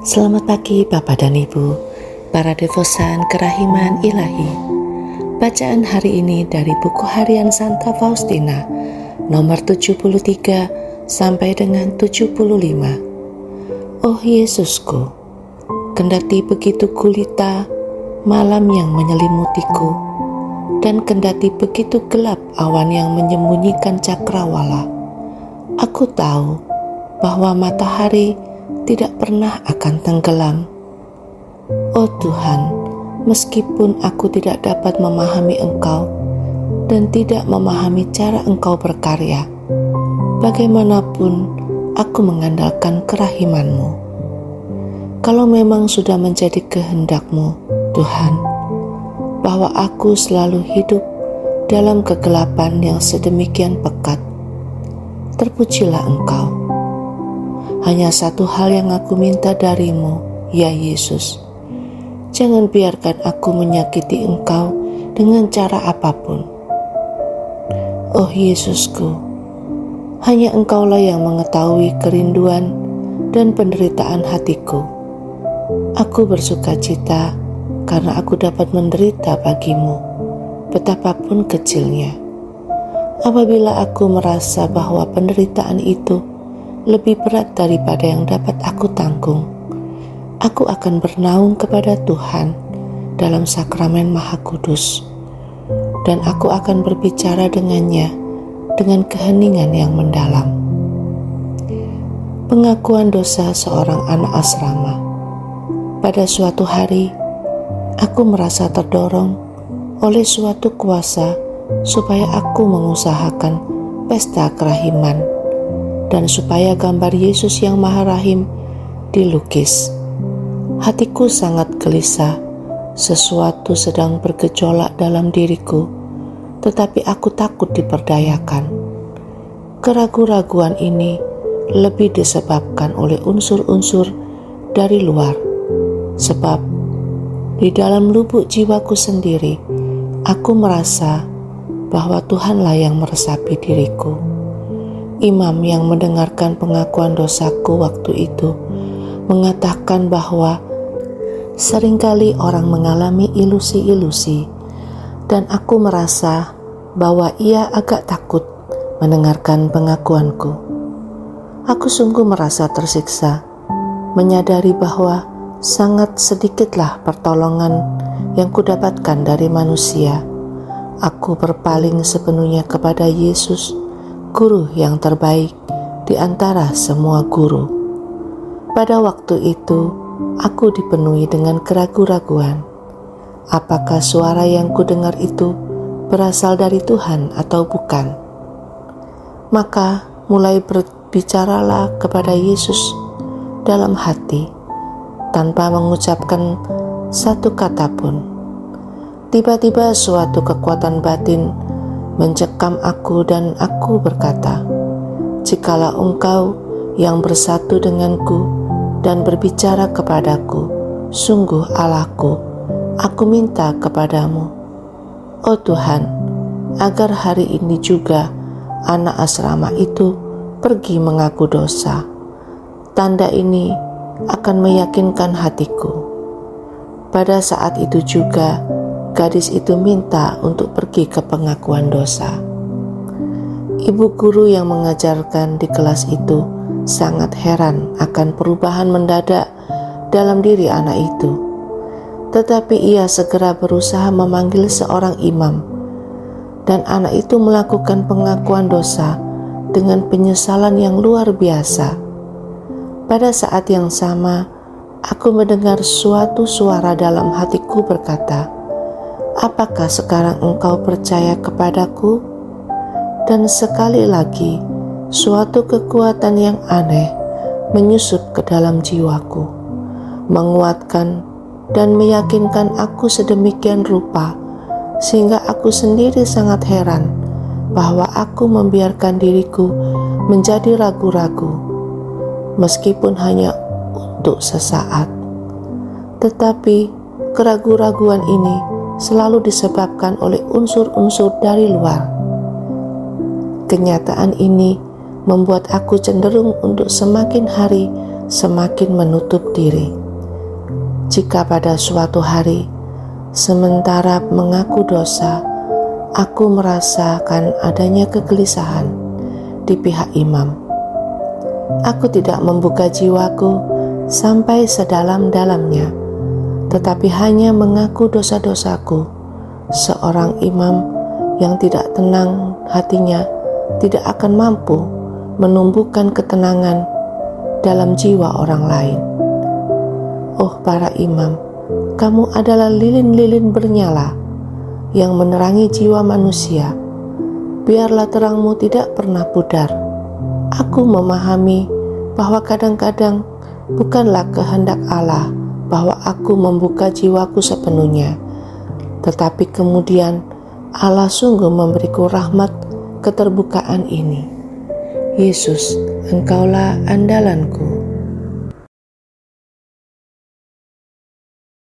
Selamat pagi Bapak dan Ibu, para devosan kerahiman ilahi. Bacaan hari ini dari buku harian Santa Faustina, nomor 73 sampai dengan 75. Oh Yesusku, kendati begitu gulita malam yang menyelimutiku, dan kendati begitu gelap awan yang menyembunyikan cakrawala, aku tahu bahwa matahari tidak pernah akan tenggelam. Oh Tuhan, meskipun aku tidak dapat memahami Engkau dan tidak memahami cara Engkau berkarya, bagaimanapun aku mengandalkan kerahiman-Mu. Kalau memang sudah menjadi kehendak-Mu, Tuhan, bahwa aku selalu hidup dalam kegelapan yang sedemikian pekat, terpujilah Engkau. Hanya satu hal yang aku minta dari-Mu, ya Yesus. Jangan biarkan aku menyakiti Engkau dengan cara apapun. Oh Yesusku, hanya Engkaulah yang mengetahui kerinduan dan penderitaan hatiku. Aku bersukacita karena aku dapat menderita bagi-Mu, betapapun kecilnya. Apabila aku merasa bahwa penderitaan itu lebih berat daripada yang dapat aku tanggung, aku akan bernaung kepada Tuhan dalam sakramen Maha Kudus, dan aku akan berbicara dengannya dengan keheningan yang mendalam. Pengakuan dosa seorang anak asrama. Pada suatu hari, aku merasa terdorong oleh suatu kuasa supaya aku mengusahakan pesta kerahiman dan supaya gambar Yesus yang Maha Rahim dilukis. Hatiku sangat gelisah, sesuatu sedang bergejolak dalam diriku, tetapi aku takut diperdayakan. Keraguan-raguan ini lebih disebabkan oleh unsur-unsur dari luar, sebab di dalam lubuk jiwaku sendiri, aku merasa bahwa Tuhanlah yang meresapi diriku. Imam yang mendengarkan pengakuan dosaku waktu itu mengatakan bahwa seringkali orang mengalami ilusi-ilusi, dan aku merasa bahwa ia agak takut mendengarkan pengakuanku. Aku sungguh merasa tersiksa, menyadari bahwa sangat sedikitlah pertolongan yang kudapatkan dari manusia. Aku berpaling sepenuhnya kepada Yesus, Guru yang terbaik di antara semua guru. Pada waktu itu, aku dipenuhi dengan keraguan-raguan. Apakah suara yang kudengar itu berasal dari Tuhan atau bukan? Maka mulai berbicaralah kepada Yesus dalam hati, tanpa mengucapkan satu kata pun. Tiba-tiba suatu kekuatan batin mencekam aku dan aku berkata, "Jikalau Engkau yang bersatu denganku dan berbicara kepadaku, sungguh Allahku, aku minta kepadamu, oh Tuhan, agar hari ini juga anak asrama itu pergi mengaku dosa. Tanda ini akan meyakinkan hatiku." Pada saat itu juga, gadis itu minta untuk pergi ke pengakuan dosa. Ibu guru yang mengajarkan di kelas itu sangat heran akan perubahan mendadak dalam diri anak itu. Tetapi ia segera berusaha memanggil seorang imam, dan anak itu melakukan pengakuan dosa dengan penyesalan yang luar biasa. Pada saat yang sama, aku mendengar suatu suara dalam hatiku berkata, "Apakah sekarang engkau percaya kepadaku?" Dan sekali lagi, suatu kekuatan yang aneh menyusup ke dalam jiwaku, menguatkan dan meyakinkan aku sedemikian rupa, sehingga aku sendiri sangat heran bahwa aku membiarkan diriku menjadi ragu-ragu, meskipun hanya untuk sesaat. Tetapi keraguan-raguan ini selalu disebabkan oleh unsur-unsur dari luar. Kenyataan ini membuat aku cenderung untuk semakin hari semakin menutup diri. Jika pada suatu hari, sementara mengaku dosa, aku merasakan adanya kegelisahan di pihak imam, aku tidak membuka jiwaku sampai sedalam-dalamnya, tetapi hanya mengaku dosa-dosaku. Seorang imam yang tidak tenang hatinya tidak akan mampu menumbuhkan ketenangan dalam jiwa orang lain. Oh para imam, kamu adalah lilin-lilin bernyala yang menerangi jiwa manusia. Biarlah terangmu tidak pernah pudar. Aku memahami bahwa kadang-kadang bukanlah kehendak Allah bahwa aku membuka jiwaku sepenuhnya, tetapi kemudian Allah sungguh memberiku rahmat keterbukaan ini. Yesus, Engkaulah andalanku.